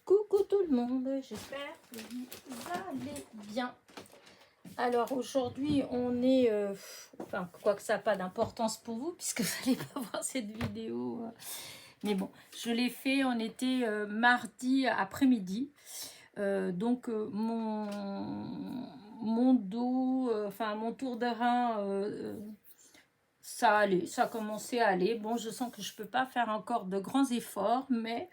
Coucou tout le monde, j'espère que vous allez bien. Alors aujourd'hui on est, enfin quoique ça n'a pas d'importance pour vous puisque vous n'allez pas voir cette vidéo. Mais bon, je l'ai fait, on était mardi après-midi. Donc mon dos, enfin mon tour de rein, ça allait, ça a commencé à aller. Bon, je sens que je ne peux pas faire encore de grands efforts, mais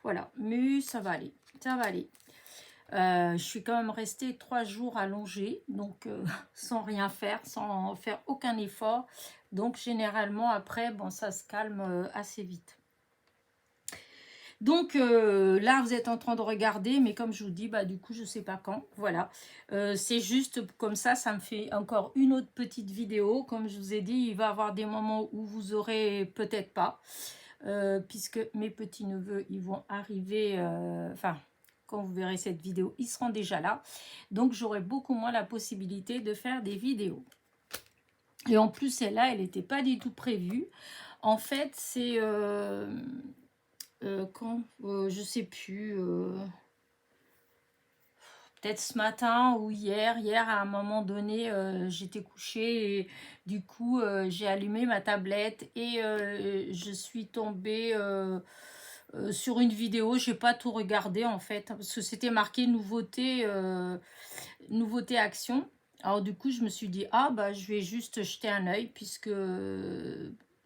voilà, mais ça va aller, ça va aller. Je suis quand même restée 3 jours allongée, donc sans rien faire, sans faire aucun effort. Donc généralement après, bon, ça se calme assez vite. Donc là, vous êtes en train de regarder, mais comme je vous dis, bah du coup, je sais pas quand. Voilà, c'est juste comme ça me fait encore une autre petite vidéo. Comme je vous ai dit, il va y avoir des moments où vous aurez peut-être pas, puisque mes petits-neveux, ils vont arriver, enfin, quand vous verrez cette vidéo, ils seront déjà là. Donc, j'aurai beaucoup moins la possibilité de faire des vidéos. Et en plus, celle-là, elle n'était pas du tout prévue. En fait, c'est... quand je sais plus, peut-être ce matin ou hier à un moment donné, j'étais couchée et du coup j'ai allumé ma tablette et je suis tombée sur une vidéo. J'ai pas tout regardé en fait parce que c'était marqué nouveauté, nouveauté action. Alors du coup je me suis dit ah bah je vais juste jeter un œil puisque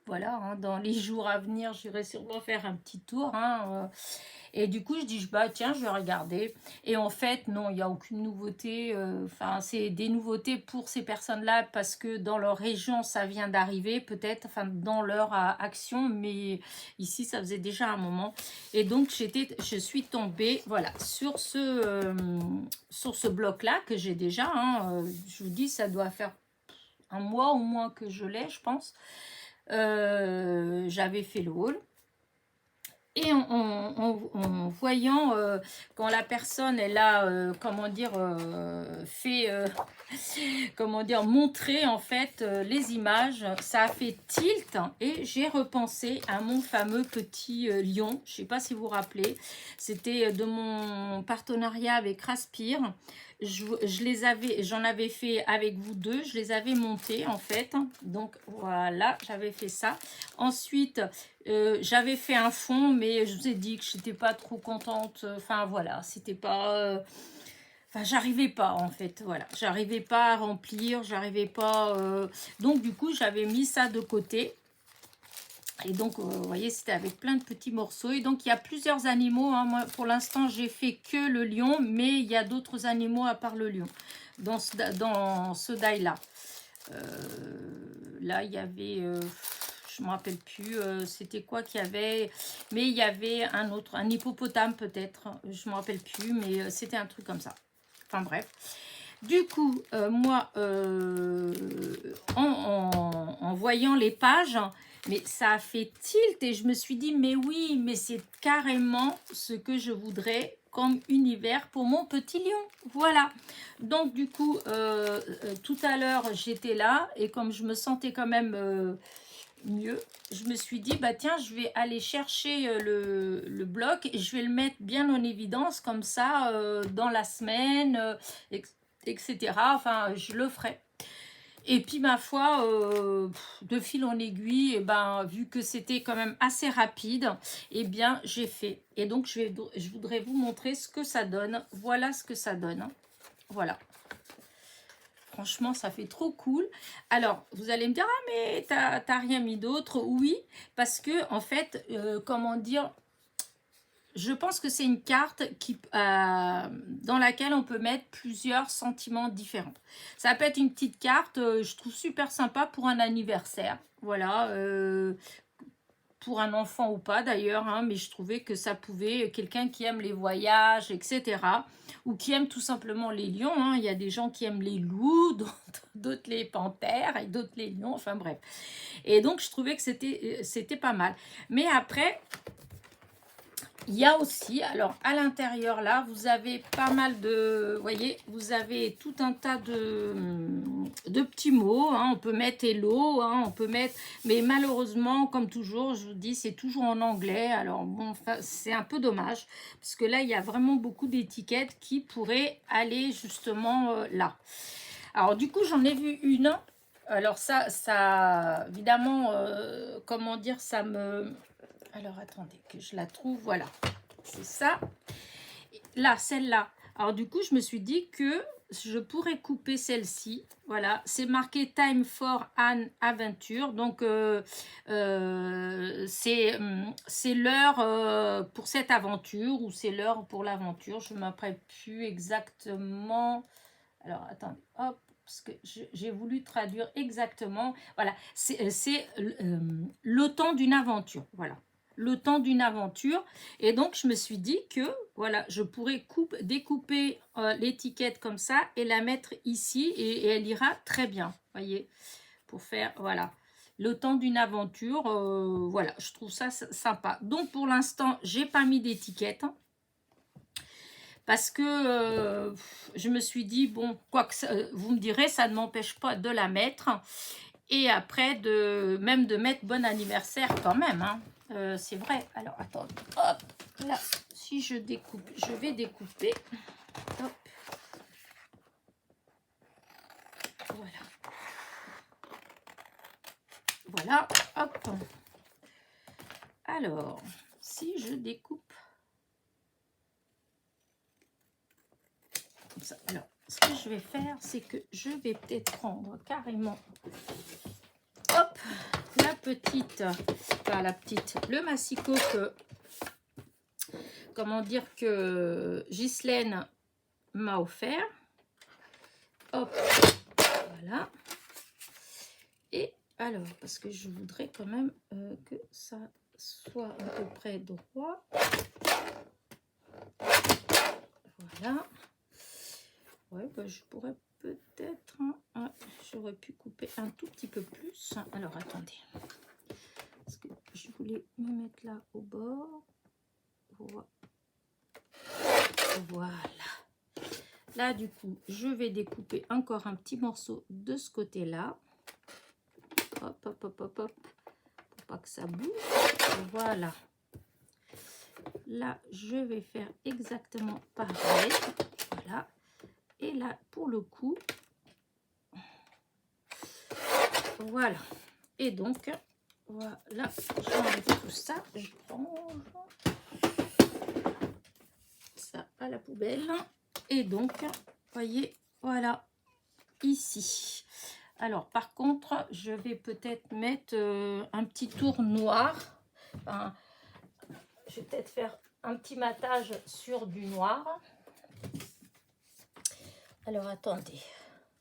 voilà, hein, dans les jours à venir j'irai sûrement faire un petit tour, hein, et du coup je dis bah tiens je vais regarder. Et en fait non, il n'y a aucune nouveauté. Enfin c'est des nouveautés pour ces personnes là parce que dans leur région ça vient d'arriver peut-être, enfin dans leur action, mais ici ça faisait déjà un moment. Et donc je suis tombée voilà sur ce bloc là que j'ai déjà, hein, je vous dis ça doit faire un mois au moins que je l'ai, je pense. J'avais fait le haul. Et en voyant, quand la personne, elle a, comment dire, fait, comment dire, montrer en fait les images, ça a fait tilt et j'ai repensé à mon fameux petit lion. Je ne sais pas si vous vous rappelez, c'était de mon partenariat avec Raspire. J'en avais fait avec vous deux, je les avais montés en fait. Donc voilà, j'avais fait ça. Ensuite, j'avais fait un fond, mais je vous ai dit que je n'étais pas trop contente. Enfin voilà, c'était pas... Enfin, j'arrivais pas en fait, voilà. J'arrivais pas à remplir, j'arrivais pas... Donc du coup, j'avais mis ça de côté. Et donc, vous voyez, c'était avec plein de petits morceaux. Et donc, il y a plusieurs animaux, hein. Moi, pour l'instant, j'ai fait que le lion, mais il y a d'autres animaux à part le lion dans ce die-là. Là, il y avait... je me rappelle plus, c'était quoi qu'il y avait. Mais il y avait un autre, un hippopotame peut-être. Je me rappelle plus, mais c'était un truc comme ça. Enfin, bref. Du coup, moi, en voyant les pages, mais ça a fait tilt et je me suis dit, mais oui, mais c'est carrément ce que je voudrais comme univers pour mon petit lion. Voilà. Donc, du coup, tout à l'heure, j'étais là et comme je me sentais quand même mieux, je me suis dit, bah tiens, je vais aller chercher le bloc et je vais le mettre bien en évidence comme ça dans la semaine, etc. Enfin, je le ferai. Et puis, ma foi, de fil en aiguille, et ben, vu que c'était quand même assez rapide, eh bien, j'ai fait. Et donc, je voudrais vous montrer ce que ça donne. Voilà ce que ça donne. Voilà. Franchement, ça fait trop cool. Alors, vous allez me dire, ah, mais t'as rien mis d'autre. Oui, parce que, en fait, comment dire... Je pense que c'est une carte dans laquelle on peut mettre plusieurs sentiments différents. Ça peut être une petite carte, je trouve super sympa pour un anniversaire. Voilà, pour un enfant ou pas d'ailleurs, hein, mais je trouvais que ça pouvait, quelqu'un qui aime les voyages, etc. Ou qui aime tout simplement les lions. Hein. Il y a des gens qui aiment les loups, d'autres les panthères et d'autres les lions, enfin bref. Et donc, je trouvais que c'était pas mal. Mais après... il y a aussi, alors à l'intérieur là, vous avez pas mal de, vous voyez, vous avez tout un tas de petits mots, hein. On peut mettre hello, hein, on peut mettre, mais malheureusement, comme toujours, je vous dis, c'est toujours en anglais. Alors bon, c'est un peu dommage, parce que là, il y a vraiment beaucoup d'étiquettes qui pourraient aller justement là. Alors du coup, j'en ai vu une. Alors ça évidemment, comment dire, ça me... Alors attendez que je la trouve, voilà. C'est ça. Là, celle-là. Alors du coup, je me suis dit que je pourrais couper celle-ci. Voilà, c'est marqué Time for an Adventure. Donc, c'est l'heure pour cette aventure ou c'est l'heure pour l'aventure. Je ne m'appelle plus exactement. Alors, attendez, hop, parce que j'ai voulu traduire exactement. Voilà, c'est le temps d'une aventure. Voilà, le temps d'une aventure. Et donc, je me suis dit que, voilà, je pourrais découper l'étiquette comme ça et la mettre ici et elle ira très bien, voyez, pour faire, voilà, le temps d'une aventure. Voilà, je trouve ça sympa. Donc, pour l'instant, j'ai pas mis d'étiquette. Parce que je me suis dit, bon, quoi que ça, vous me direz, ça ne m'empêche pas de la mettre. Et après, même de mettre bon anniversaire quand même. Hein. C'est vrai. Alors, attendez. Hop, là, si je découpe, je vais découper. Hop. Voilà. Voilà. Hop. Alors, si je découpe. Comme ça. Alors, ce que je vais faire, c'est que je vais peut-être prendre carrément, hop, la petite, enfin la petite, le massicot que, comment dire, que Ghislaine m'a offert. Hop, voilà. Et alors, parce que je voudrais quand même que ça soit à peu près droit. Voilà. Ouais, bah, je pourrais peut-être... Hein, j'aurais pu couper un tout petit peu plus. Alors, attendez. Parce que je voulais me mettre là au bord. Voilà. Là, du coup, je vais découper encore un petit morceau de ce côté-là. Hop, hop, hop, hop, hop. Pour pas que ça bouge. Voilà. Là, je vais faire exactement pareil. Voilà. Et là, pour le coup, voilà. Et donc, voilà, j'enlève tout ça. Je prends ça à la poubelle. Et donc, voyez, voilà, ici. Alors, par contre, je vais peut-être mettre un petit tour noir. Enfin, je vais peut-être faire un petit matage sur du noir. Alors, attendez.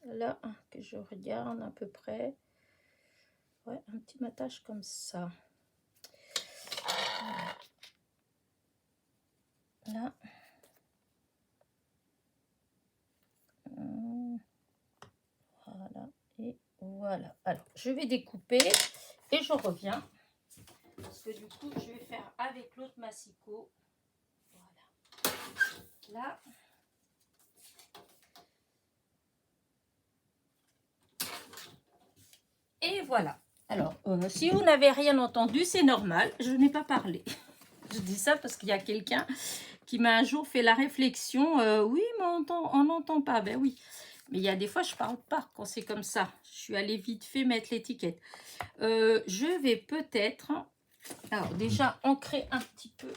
Là, que je regarde à peu près. Ouais, un petit matage comme ça. Là. Voilà. Et voilà. Alors, je vais découper et je reviens. Parce que du coup, je vais faire avec l'autre massicot. Voilà. Là. Et voilà. Alors, si vous n'avez rien entendu, c'est normal. Je n'ai pas parlé. Je dis ça parce qu'il y a quelqu'un qui m'a un jour fait la réflexion. Oui, mais on n'entend pas. Ben oui. Mais il y a des fois, je ne parle pas quand c'est comme ça. Je suis allée vite fait mettre l'étiquette. Je vais peut-être... Alors, déjà, ancrer un petit peu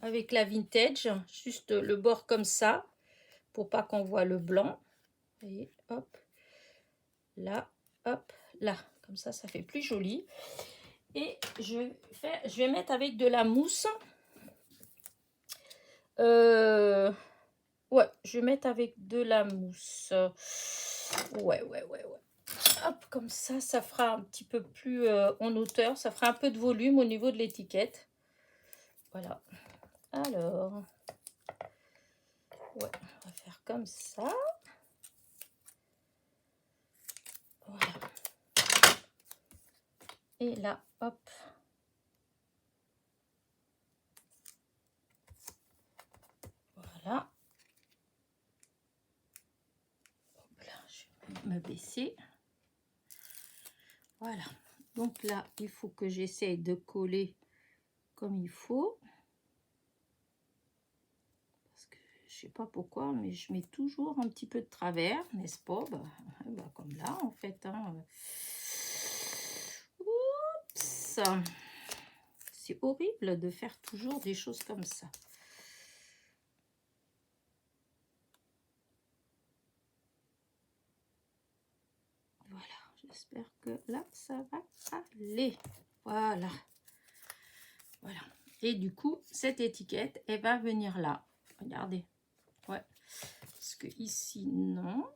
avec la vintage. Juste le bord comme ça. Pour pas qu'on voit le blanc. Vous voyez, hop. Là, hop, là. Comme ça fait plus joli. Et je vais mettre avec de la mousse. Ouais, je vais mettre avec de la mousse. Ouais. Hop, comme ça fera un petit peu plus en hauteur. Ça fera un peu de volume au niveau de l'étiquette. Voilà. Alors, ouais, on va faire comme ça. Voilà. Et là, hop. baisser. Voilà. Donc là, il faut que j'essaye de coller comme il faut. Parce que je sais pas pourquoi, mais je mets toujours un petit peu de travers, n'est-ce pas? Comme là, en fait. Hein. Oups! C'est horrible de faire toujours des choses comme ça. Voilà, j'espère que là, ça va aller. Voilà. Voilà. Et du coup, cette étiquette, elle va venir là. Regardez. Ouais. Parce que ici, non.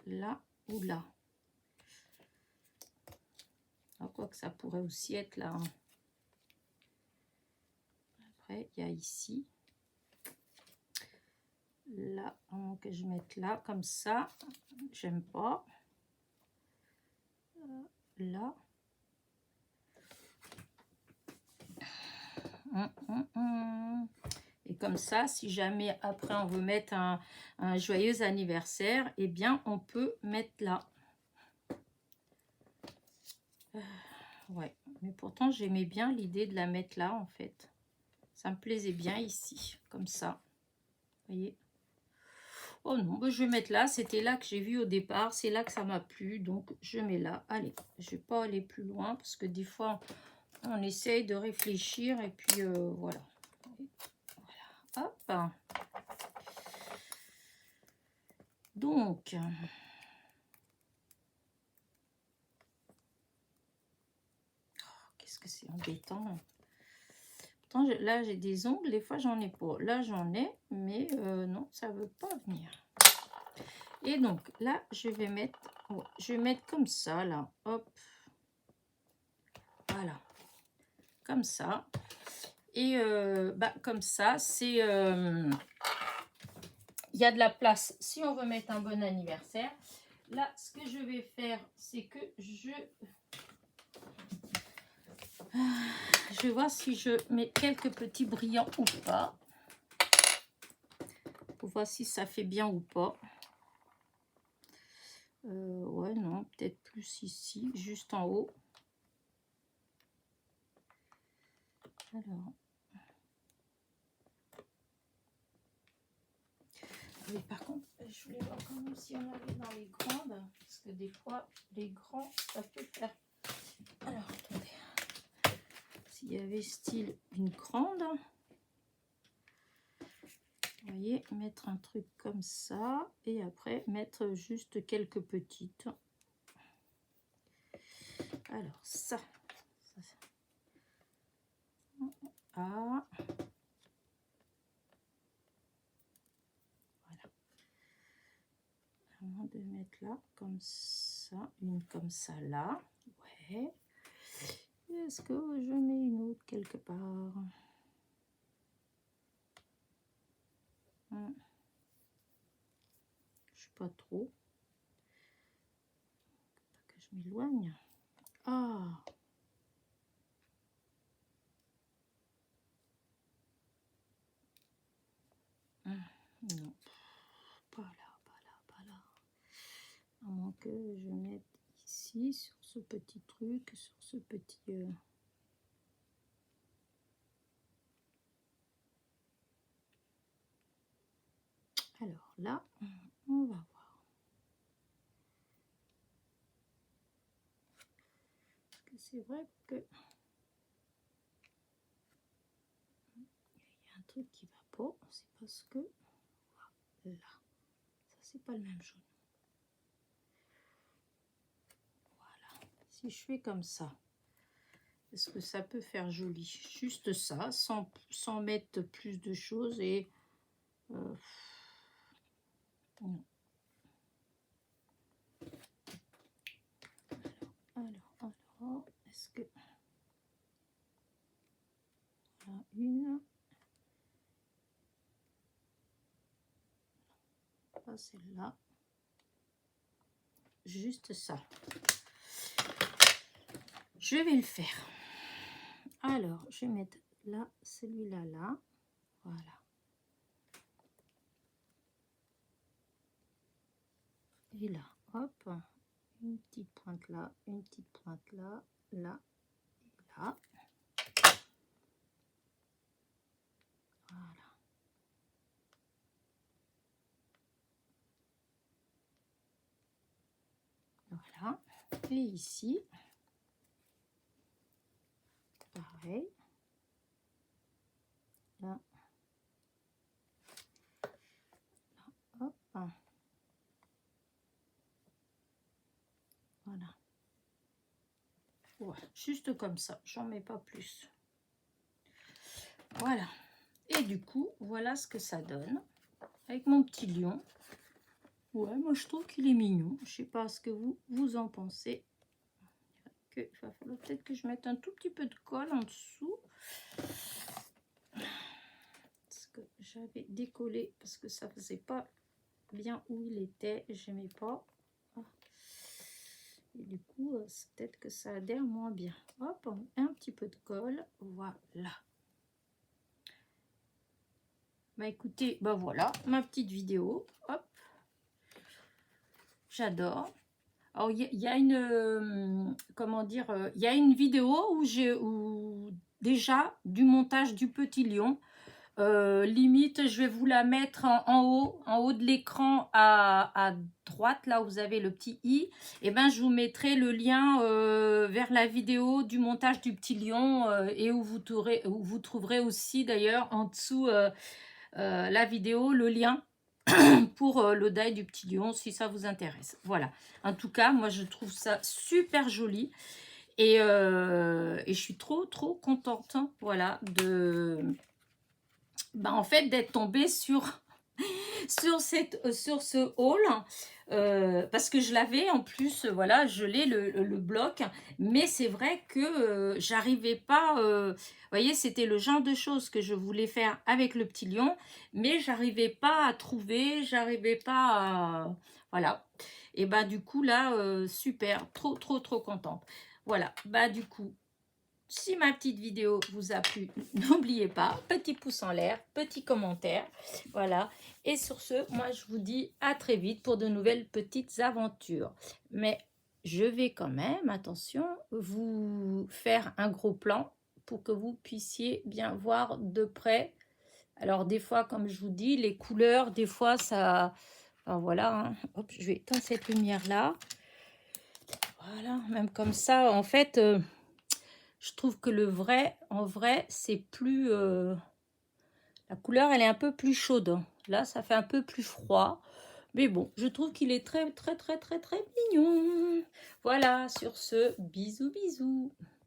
Là ou là. Alors, quoi que ça pourrait aussi être là. Hein. Après, il y a ici. Là, que je mette là, comme ça. J'aime pas. Là. Et comme ça, si jamais après on veut mettre un joyeux anniversaire, eh bien on peut mettre là. Ouais, mais pourtant j'aimais bien l'idée de la mettre là en fait. Ça me plaisait bien ici, comme ça. Vous voyez? Oh non, bah, je vais mettre là. C'était là que j'ai vu au départ. C'est là que ça m'a plu. Donc je mets là. Allez, je vais pas aller plus loin parce que des fois on essaye de réfléchir et puis voilà. Voilà. Hop. Donc, qu'est-ce que c'est embêtant. Pourtant, là, j'ai des ongles. Des fois, j'en ai pas. Là, j'en ai, mais non, ça veut pas venir. Et donc, là, je vais mettre comme ça, là. Hop. Voilà. Comme ça. Et comme ça, c'est... il y a de la place si on veut mettre un bon anniversaire. Là, ce que je vais faire, c'est que je vais voir si je mets quelques petits brillants ou pas. Pour voir si ça fait bien ou pas. Ouais, non, peut-être plus ici, juste en haut. Alors. Mais par contre, je voulais voir quand même si on avait dans les grandes. Parce que des fois, les grands, ça peut faire... Alors, attendez. S'il y avait style une grande... Vous voyez, mettre un truc comme ça. Et après, mettre juste quelques petites. Alors, ça. Ah. Voilà. Vraiment de mettre là, comme ça. Une comme ça, là. Ouais. Est-ce que je mets une autre quelque part? Je sais pas trop. Pas que je m'éloigne. Ah. Non. Pas là, pas là, pas là. À moins que je mette ici, sur ce petit truc, sur ce petit... Alors là, on va voir. Parce que c'est vrai que... Il y a un truc qui va pas. C'est parce que... Là. Ça, c'est pas le même jaune. Voilà. Si je fais comme ça, est-ce que ça peut faire joli? Juste ça, sans mettre plus de choses et... non. Alors, est-ce que... Voilà, une... Pas celle-là. Juste ça. Je vais le faire. Alors, je vais mettre là, celui-là, là. Voilà. Et là, hop, une petite pointe là, une petite pointe là, là, et là. Voilà. Voilà. Et ici, pareil. Là. Là, hop. Voilà. Ouais, juste comme ça, j'en mets pas plus. Voilà. Et du coup, voilà ce que ça donne avec mon petit lion. Ouais, moi je trouve qu'il est mignon. Je sais pas ce que vous en pensez. Il va falloir peut-être que je mette un tout petit peu de colle en dessous. Parce que j'avais décollé, parce que ça faisait pas bien où il était. J'aimais pas. Et du coup, c'est peut-être que ça adhère moins bien. Hop, un petit peu de colle. Voilà. Bah écoutez, bah voilà, ma petite vidéo. Hop. J'adore. Alors, il y a une, comment dire, il y a une vidéo où déjà du montage du petit lion. Limite, je vais vous la mettre en haut de l'écran à droite, là où vous avez le petit i. Et ben, je vous mettrai le lien vers la vidéo du montage du petit lion et où vous trouverez aussi d'ailleurs en dessous la vidéo, le lien pour le die du petit lion si ça vous intéresse. Voilà. En tout cas, moi je trouve ça super joli et je suis trop contente, hein, voilà, en fait d'être tombée sur ce haul parce que je l'avais en plus, voilà, je l'ai le bloc, mais c'est vrai que j'arrivais pas, vous voyez, c'était le genre de choses que je voulais faire avec le petit lion, mais j'arrivais pas à trouver, j'arrivais pas à, voilà, et bah du coup là, super, trop contente. Voilà, bah du coup, si ma petite vidéo vous a plu, n'oubliez pas, petit pouce en l'air, petit commentaire, voilà. Et sur ce, moi je vous dis à très vite pour de nouvelles petites aventures. Mais je vais quand même, attention, vous faire un gros plan pour que vous puissiez bien voir de près. Alors des fois, comme je vous dis, les couleurs, des fois ça... Enfin voilà, hein. Hop, je vais éteindre cette lumière-là. Voilà, même comme ça, en fait... je trouve que en vrai, c'est plus... la couleur, elle est un peu plus chaude. Là, ça fait un peu plus froid. Mais bon, je trouve qu'il est très mignon. Voilà, sur ce, bisous.